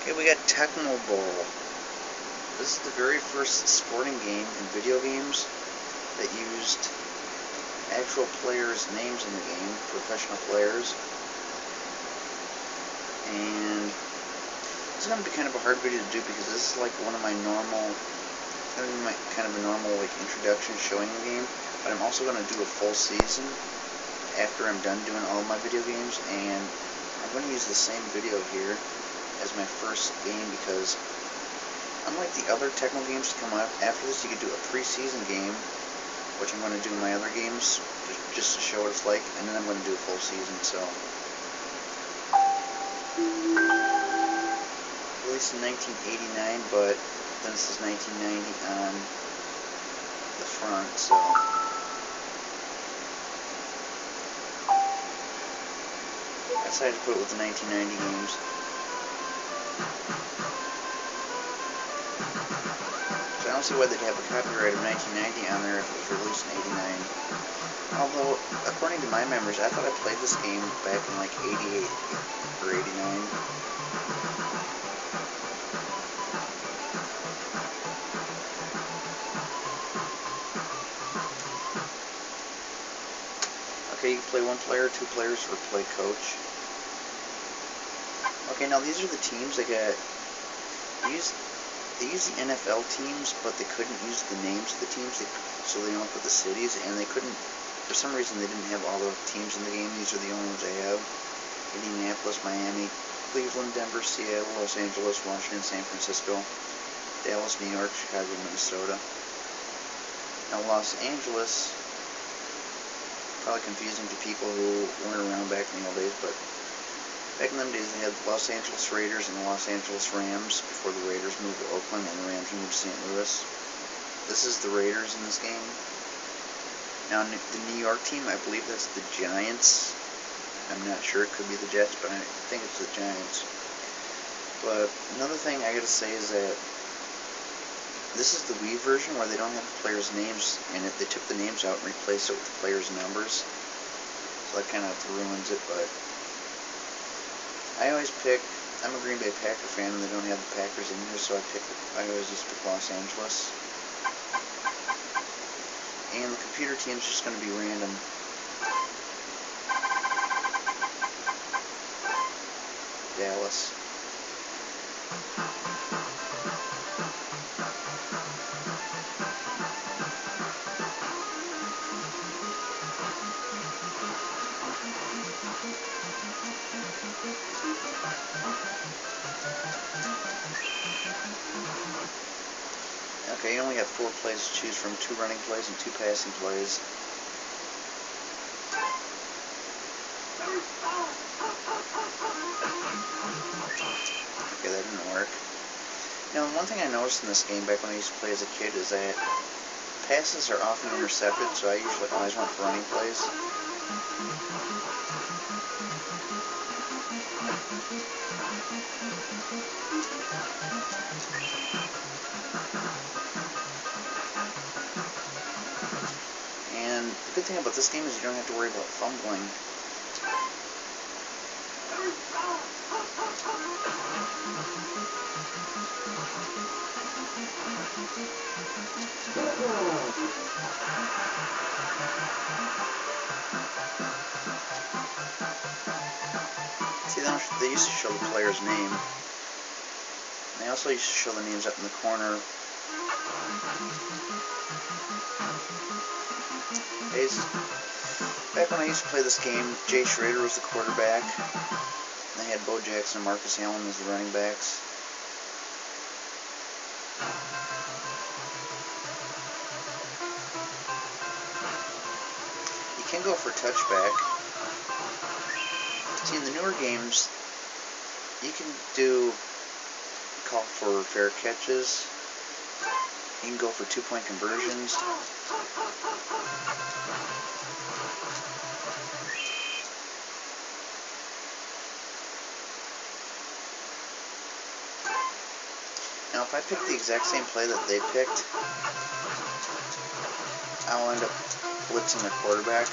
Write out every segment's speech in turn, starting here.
Okay, we got Tecmo Bowl. This is the very first sporting game in video games that used actual players' names in the game, professional players. And this is going to be kind of a hard video to do because this is like one of my normal, kind of a normal like introduction showing the game. But I'm also going to do a full season after I'm done doing all of my video games, and I'm going to use the same video here as my first game because unlike the other Tecmo games to come out after this, you could do a preseason game, which I'm going to do in my other games just to show what it's like, and then I'm going to do a full season. So released in 1989, but then it says 1990 on the front, so I decided to put it with the 1990 games. I don't see why they'd have a copyright of 1990 on there if it was released in 89. Although, according to my memories, I thought I played this game back in like 88 or 89. Okay, you can play one player, two players, or play coach. Okay, now these are the teams. They used the NFL teams, but they couldn't use the names of the teams, so they only put the cities, and they couldn't, for some reason, they didn't have all the teams in the game. These are the only ones they have: Indianapolis, Miami, Cleveland, Denver, Seattle, Los Angeles, Washington, San Francisco, Dallas, New York, Chicago, Minnesota. Now, Los Angeles, probably confusing to people who weren't around back in the old days, but back in them days, they had the Los Angeles Raiders and the Los Angeles Rams before the Raiders moved to Oakland and the Rams moved to St. Louis. This is the Raiders in this game. Now, the New York team, I believe that's the Giants. I'm not sure, it could be the Jets, but I think it's the Giants. But another thing I gotta say is that this is the Wii version where they don't have the players' names in it. They took the names out and replaced it with the players' numbers. So that kind of ruins it, but I always pick, I'm a Green Bay Packer fan and they don't have the Packers in here, so I always just pick Los Angeles. And the computer team's just going to be random. Dallas. Okay, you only have 4 plays to choose from, 2 running plays and 2 passing plays. Okay, that didn't work. Now, one thing I noticed in this game back when I used to play as a kid is that passes are often intercepted, so I usually always went for running plays. And the good thing about this game is you don't have to worry about fumbling. See, they used to show the player's name. They also used to show the names up in the corner. Back when I used to play this game, Jay Schrader was the quarterback. They had Bo Jackson and Marcus Allen as the running backs. You can go for touchback. See, in the newer games, you can call for fair catches. You can go for 2-point conversions. Now, if I pick the exact same play that they picked, I'll end up blitzing the quarterback.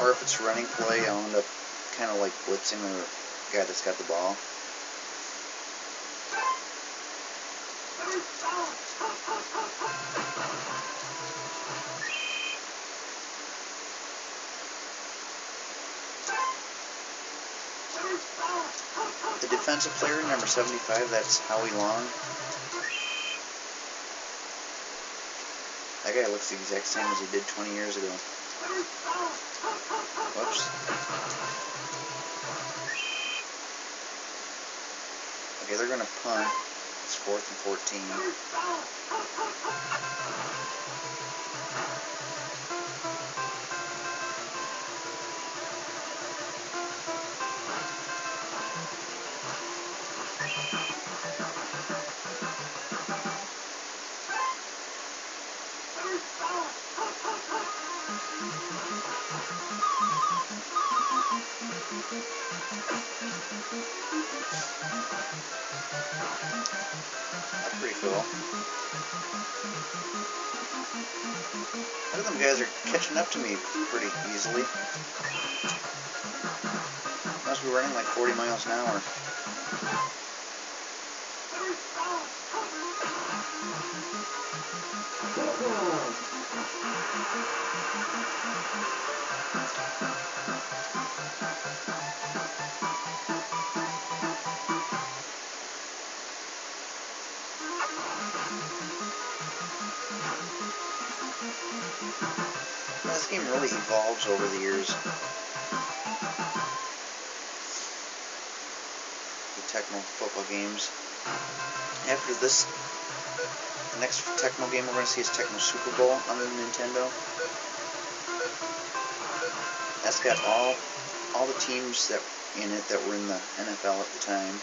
Or if it's running play, I'll end up kind of like blitzing the guy that's got the ball. The defensive player, number 75, that's Howie Long. That guy looks the exact same as he did 20 years ago. Whoops. Okay, they're going to punt. It's 4th and 14. That's pretty cool. Look at them guys are catching up to me pretty easily. Must be running like 40 miles an hour. Now, this game really evolves over the years. The Tecmo football games. After this, the next Tecmo game we're going to see is Tecmo Super Bowl on the Nintendo. That's got all the teams that in it that were in the NFL at the time.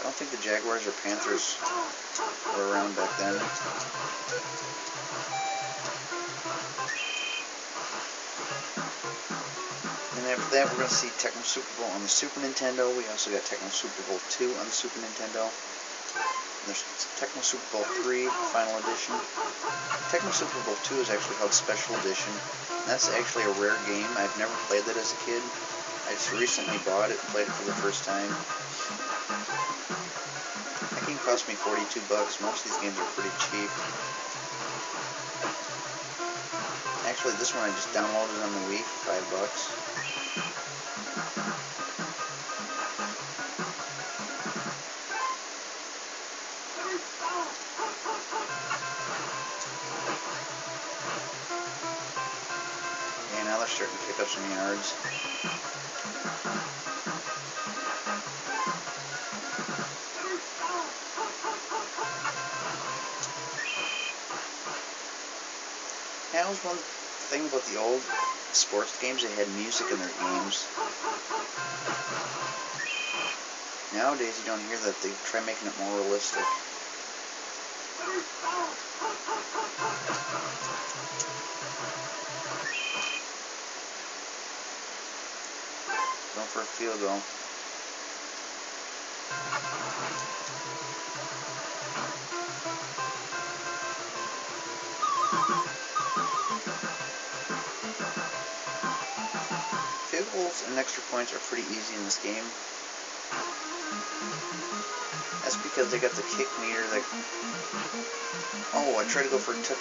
I don't think the Jaguars or Panthers were around back then. And after that, we're going to see Tecmo Super Bowl on the Super Nintendo. We also got Tecmo Super Bowl 2 on the Super Nintendo. And there's Tecmo Super Bowl 3 Final Edition. Tecmo Super Bowl 2 is actually called Special Edition. That's actually a rare game. I've never played that as a kid. I just recently bought it and played it for the first time. That game cost me $42. Most of these games are pretty cheap. Actually, this one I just downloaded on the Wii for $5. And now they're starting to pick up some yards. That was one thing about the old sports games, they had music in their games. Nowadays you don't hear that. They try making it more realistic. Going for a field goal. Field goals and extra points are pretty easy in this game. That's because they got the kick meter that... Oh, I tried to go for a touch...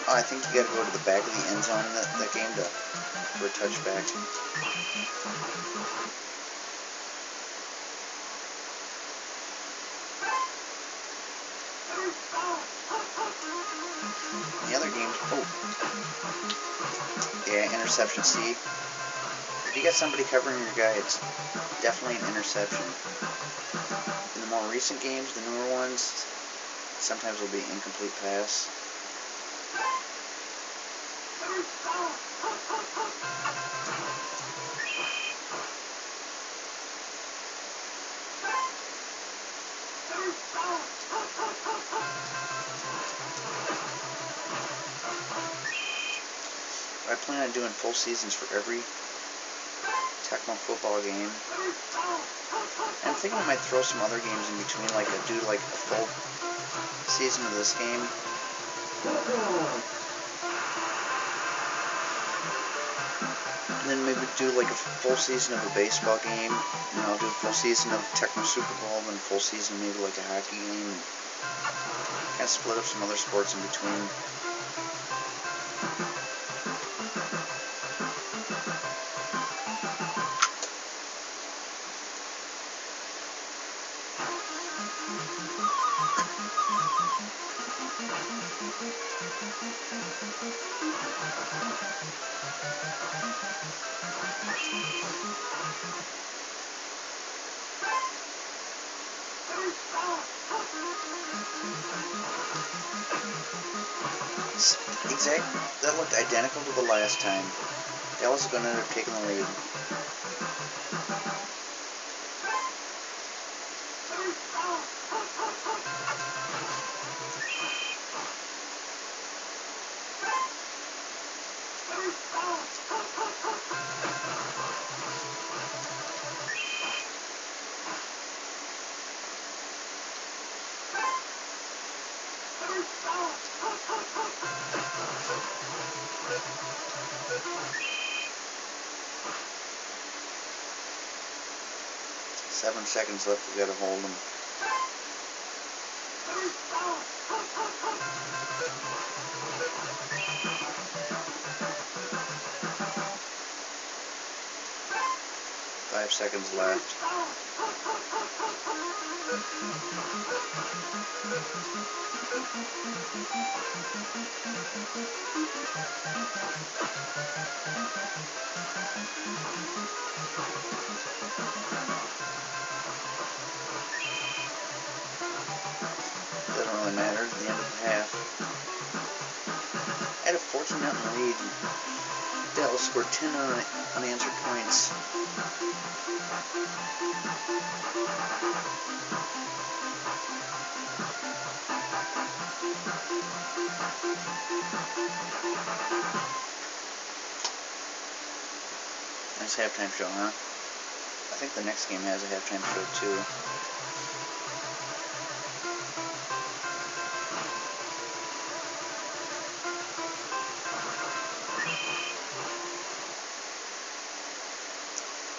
Oh, I think you gotta go to the back of the end zone in that game for a touchback. The other games... Oh. Yeah, interception. See? If you got somebody covering your guy, it's definitely an interception. In the more recent games, the newer ones, sometimes it'll be incomplete pass. I plan on doing full seasons for every Tecmo football game. And I'm thinking I might throw some other games in between, like do like a full season of this game. then maybe do like a full season of a baseball game, and then I'll do a full season of Tecmo Super Bowl, then a full season maybe like a hockey game, and kind of split up some other sports in between. 'Exact. That looked identical to the last time. Dallas is going to end up taking the lead. Seven seconds left, we gotta hold them. Five seconds left. Doesn't really matter at the end of the half. At a 14-0 lead, Dallas scored 10 unanswered points. Nice halftime show, huh? I think the next game has a halftime show too.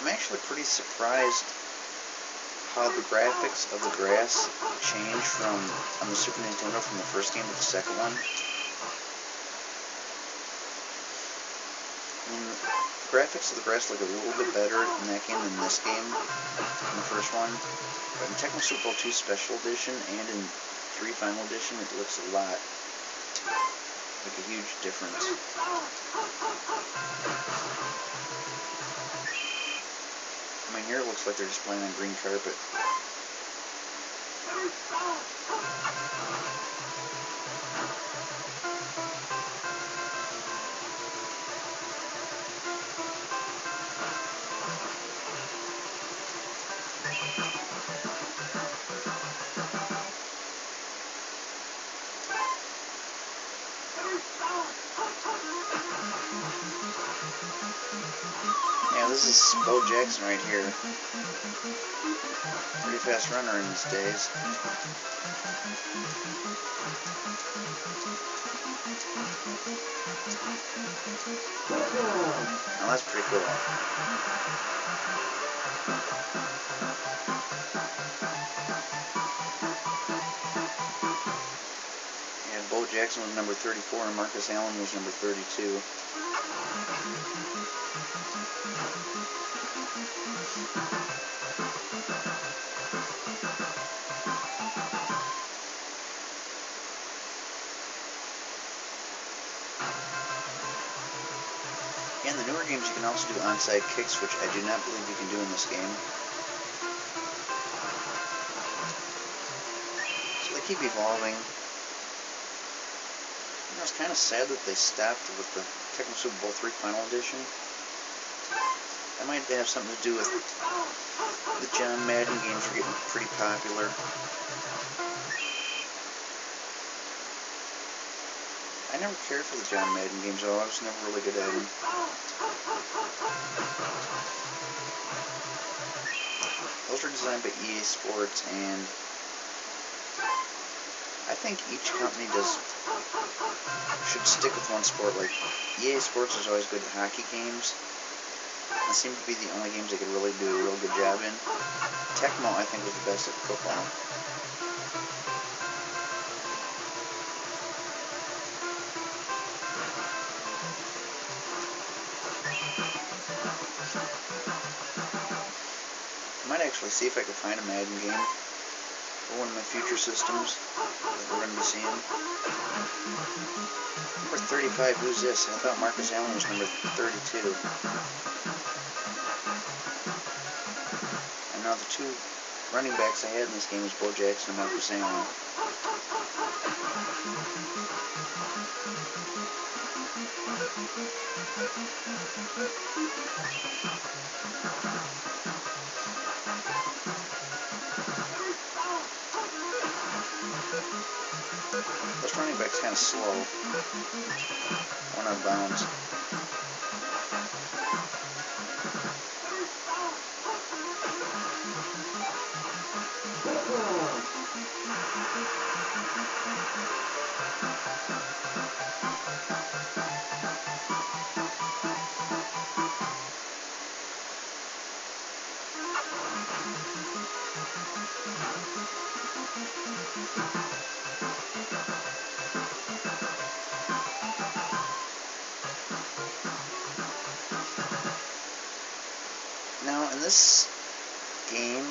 I'm actually pretty surprised how the graphics of the grass changed from on the Super Nintendo from the first game to the second one. I mean, the graphics of the grass look a little bit better in that game than this game, in the first one. But in Tecmo Super Bowl 2 Special Edition and in 3 Final Edition, it looks a lot, like a huge difference. I mean, here it looks like they're just playing on green carpet. Yeah, this is Bo Jackson right here. Pretty fast runner in his days. Now that's pretty cool. Yeah, Bo Jackson was number 34 and Marcus Allen was number 32. In the newer games, you can also do onside kicks, which I do not believe you can do in this game. So they keep evolving. You know, it's kind of sad that they stopped with the Tecmo Super Bowl 3 Final Edition. That might have something to do with the John Madden games are getting pretty popular. I never cared for the John Madden games, though. I was never really good at them. Those were designed by EA Sports, and I think each company should stick with one sport. Like, EA Sports is always good at hockey games, That seemed to be the only games they could really do a real good job in. Tecmo, I think, was the best at football. I might actually see if I can find a Madden game for one of my future systems that we're going to be seeing. Number 35, who's this? I thought Marcus Allen was number 32. And now the two running backs I had in this game was Bo Jackson and Marcus Allen. This running back's kind of slow. One out of bounds. Now, in this game,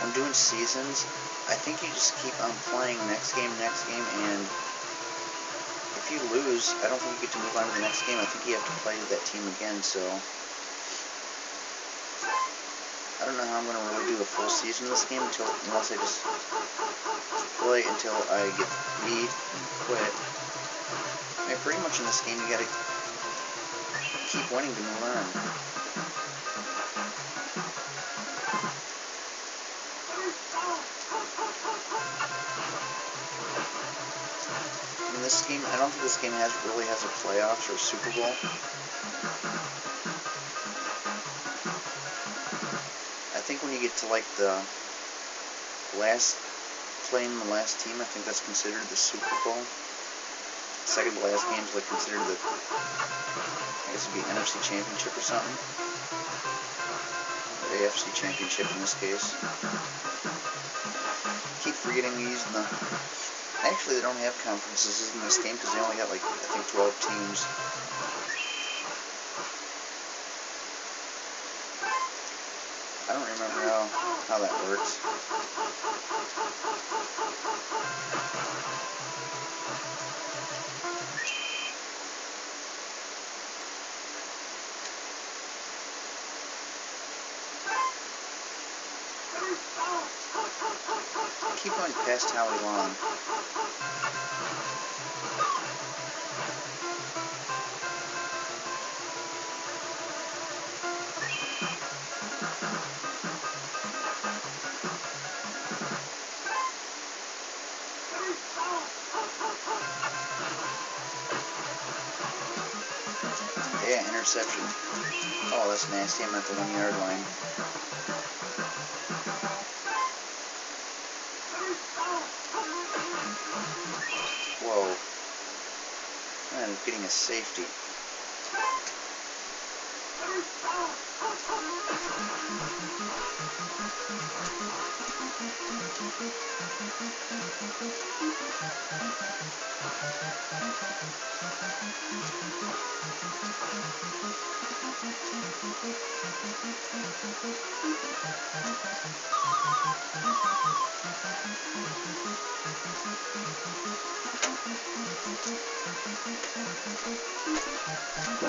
when doing seasons, I think you just keep on playing next game, and if you lose, I don't think you get to move on to the next game. I think you have to play that team again, so I don't know how I'm going to really do a full season of this game unless I just play until I get beat and quit. I mean, pretty much in this game, you got to keep winning to move on. In this game, I don't think this game really has a playoffs or a Super Bowl. I think when you get to like the playing the last team, I think that's considered the Super Bowl. Second to last game's like considered the, I guess it'd be NFC Championship or something. Or AFC Championship in this case. Keep forgetting we use the... Actually, they don't have conferences in this game because they only got like, I think 12 teams. I don't remember how that works. I keep going past Howie Long. Yeah, interception. Oh, that's nasty. I'm at the 1 yard line. Whoa. I ended up getting a safety.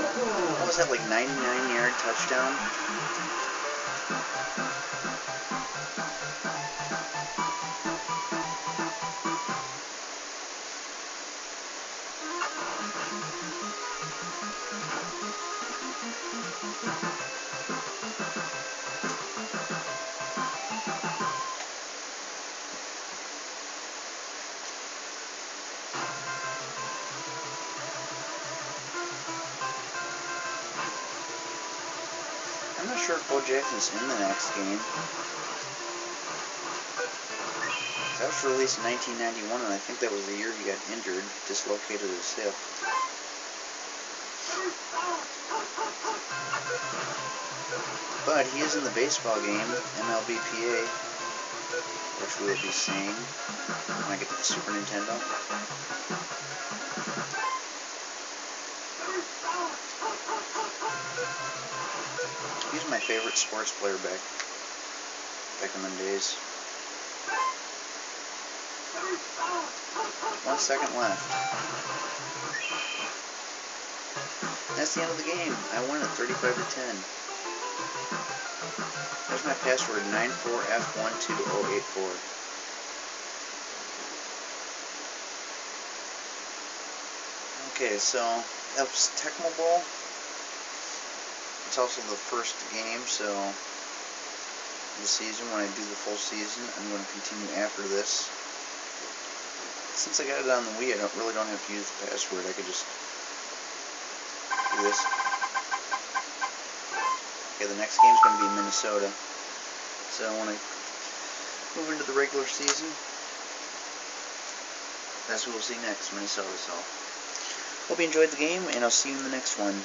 What was that, like 99-yard touchdown? I'm not sure if Bo Jackson's in the next game. That was released in 1991, and I think that was the year he got injured, dislocated his hip. But he is in the baseball game, MLBPA, which we will be seeing when I get to the Super Nintendo. He's my favorite sports player back in them days. 1 second left. That's the end of the game. I won it 35-10. There's my password, 94F12084. Okay, so that was Tecmo Bowl. It's also the first game, so the season, when I do the full season, I'm going to continue after this. Since I got it on the Wii, I really don't have to use the password. I could just do this. Okay, the next game is going to be Minnesota. So when I move into the regular season, that's who we'll see next, Minnesota. So hope you enjoyed the game, and I'll see you in the next one.